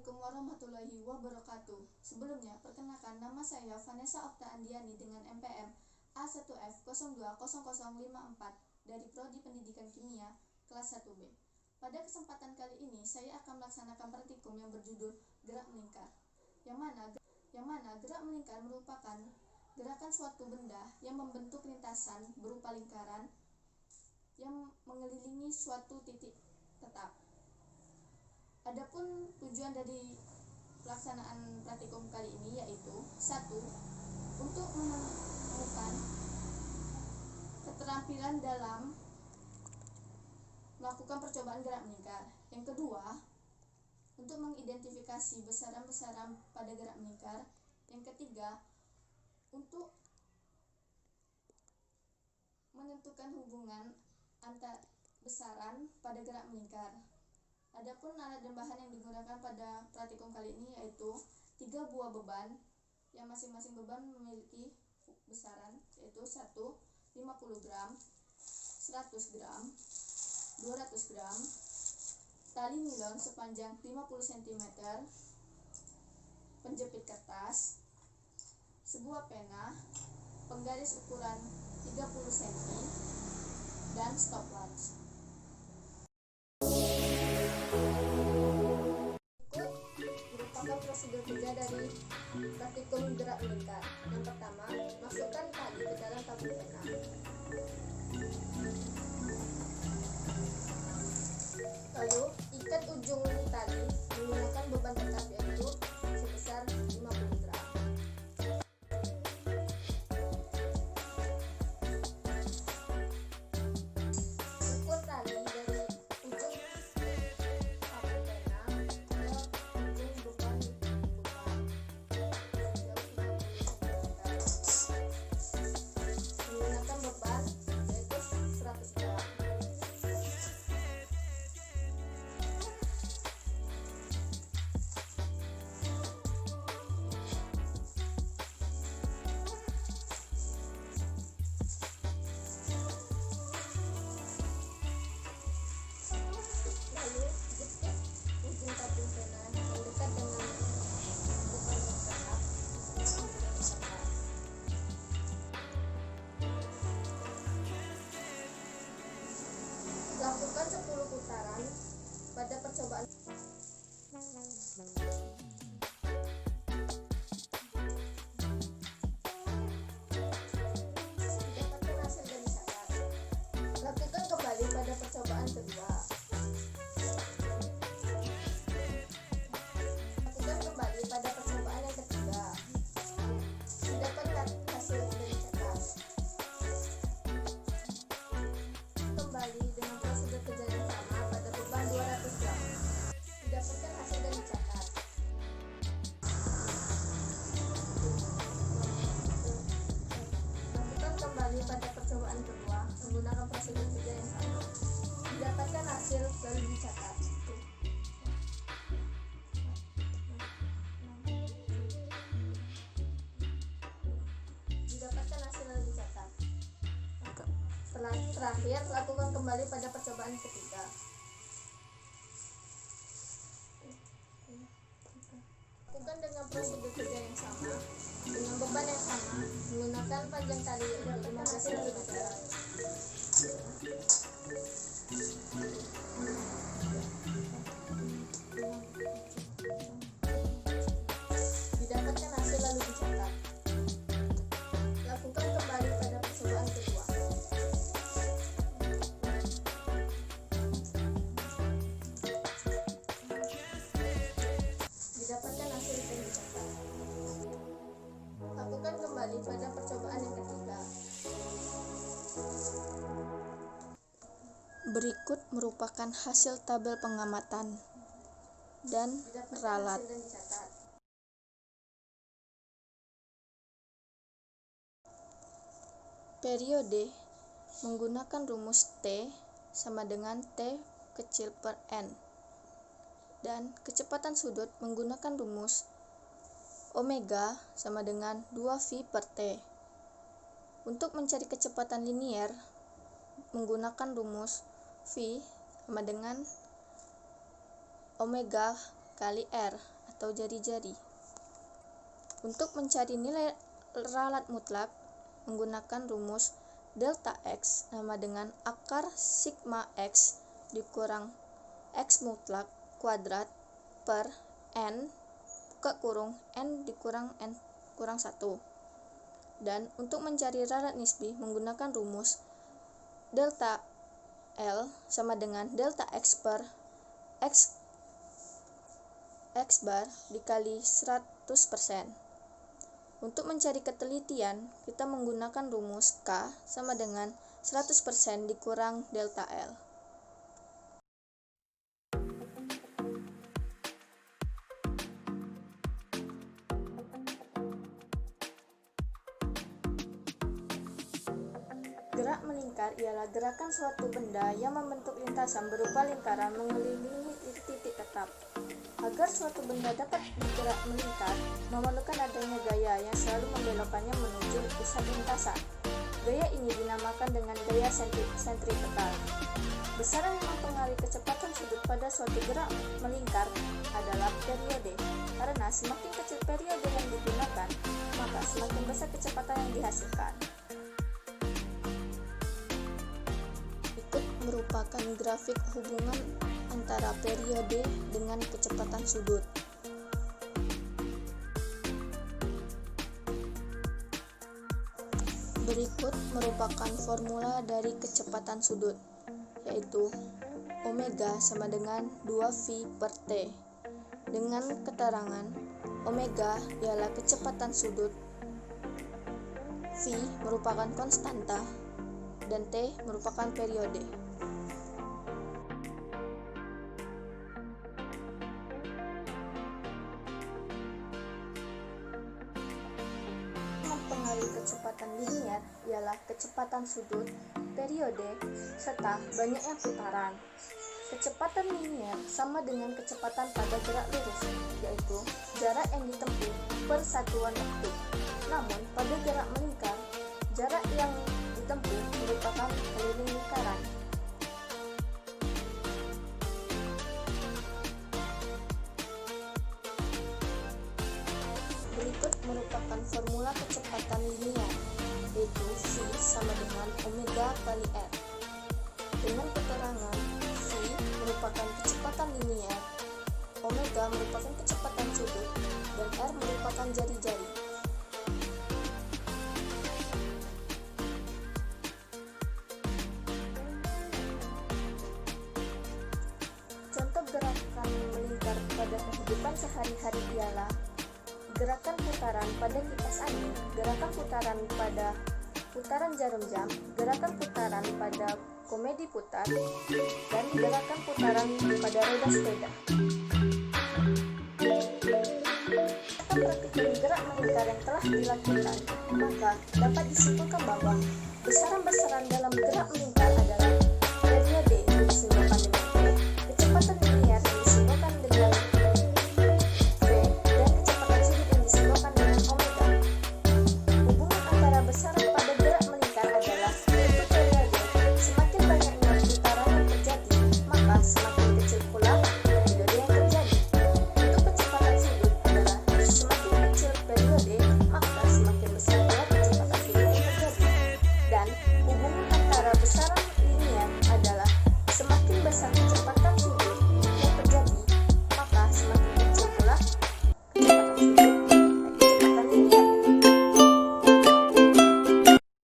Assalamualaikum warahmatullahi wabarakatuh. Sebelumnya, perkenalkan nama saya Vanessa Okta Andiani dengan NPM A1F020054 dari Prodi Pendidikan Kimia kelas 1B. Pada kesempatan kali ini, saya akan melaksanakan praktikum yang berjudul gerak melingkar. Yang mana gerak melingkar merupakan gerakan suatu benda yang membentuk lintasan berupa lingkaran yang mengelilingi suatu titik tetap. Adapun tujuan dari pelaksanaan praktikum kali ini yaitu 1. Untuk menemukan keterampilan dalam melakukan percobaan gerak melingkar. Yang kedua, untuk mengidentifikasi besaran-besaran pada gerak melingkar. Yang ketiga, untuk menentukan hubungan antar besaran pada gerak melingkar. Adapun alat dan bahan yang digunakan pada praktikum kali ini yaitu 3 buah beban yang masing-masing beban memiliki besaran yaitu 1, 50 gram, 100 gram, 200 gram, tali nilon sepanjang 50 cm, penjepit kertas, sebuah pena, penggaris ukuran 30 cm, dan stopwatch. Merupakan prosedur kerja dari praktikum gerak melingkar. Yang pertama, masukkan tali ke dalam tabung pena. Lalu, ikat ujung tali menggunakan beban tetap yaitu sebesar 50 gram. Ukur tali dari ujung tabung pena ke ujung beban menggunakan beban yaitu 100 gram. Lalu jepit ujung tabung pena yang dekat dengan beban tetap. Lakukan 10 putaran pada percobaan. Dapatkan hasil dan dicatat. Lakukan kembali pada percobaan kedua. Lakukan kembali pada percobaan yang ketiga. Dapatkan hasil dan dicatat. Kembali dengan prosedur kerja yang sama pada beban 200 gram. Didapatkan hasil dan dicatat. Lakukan kembali pada percobaan kedua menggunakan prosedur kerja yang sama. Didapatkan hasil lalu dicatat. Didapatkan hasil lalu dicatat. Terakhir, lakukan kembali pada percobaan ketiga. Lakukan dengan prosedur kerja yang sama, dengan beban yang sama, menggunakan panjang tali yang 15 cm. Didapatkan hasil lalu dicatat. Lakukan kembali pada percobaan kedua. Didapatkan hasil dan dicatat. Lakukan kembali pada percobaan yang ketiga. Berikut merupakan hasil tabel pengamatan dan ralat. Hasil dan dicatat. Periode menggunakan rumus T sama dengan T kecil per N. Dan kecepatan sudut menggunakan rumus omega sama dengan 2V per T. Untuk mencari kecepatan linier menggunakan rumus V sama dengan omega kali R. atau jari-jari. Untuk mencari nilai ralat mutlak, menggunakan rumus delta X sama dengan akar sigma X dikurang X mutlak kuadrat per N buka kurung N dikurang N kurang 1. Dan untuk mencari ralat nisbi, menggunakan rumus delta L sama dengan delta X per X bar dikali 100%. Untuk mencari ketelitian, kita menggunakan rumus K sama dengan 100% dikurang delta L. Gerak melingkar ialah gerakan suatu benda yang membentuk lintasan berupa lingkaran mengelilingi titik tetap. Agar suatu benda dapat bergerak melingkar, memerlukan adanya gaya yang selalu membelokkannya menuju pusat lintasan. Gaya ini dinamakan dengan gaya sentripetal. Besaran yang mempengaruhi kecepatan sudut pada suatu gerak melingkar adalah periode. Karena semakin kecil periode yang digunakan, maka semakin besar kecepatan yang dihasilkan. Berikut merupakan grafik hubungan antara periode dengan kecepatan sudut. Berikut merupakan formula dari kecepatan sudut, yaitu omega sama dengan 2V per T. Dengan keterangan, omega ialah kecepatan sudut, V merupakan konstanta, dan T merupakan periode. Mempengaruhi kecepatan linier ialah kecepatan sudut, periode, serta banyaknya putaran. Kecepatan linier sama dengan kecepatan pada gerak lurus, yaitu jarak yang ditempuh per satuan waktu. Namun, pada gerak melingkar, jarak yang ditempuh merupakan keliling lingkaran. Berikut merupakan formula kecepatan linier, yaitu V sama dengan omega kali R. Dengan keterangan, V merupakan kecepatan linier, omega merupakan kecepatan sudut, dan R merupakan jari-jari. Contoh gerakan melingkar pada kehidupan sehari-hari ialah gerakan putaran pada kipas angin, gerakan putaran pada putaran jarum jam, gerakan putaran pada komedi putar, dan gerakan putaran pada roda sepeda. Kita praktikkan gerak melingkar yang telah dilakukan, maka dapat disimpulkan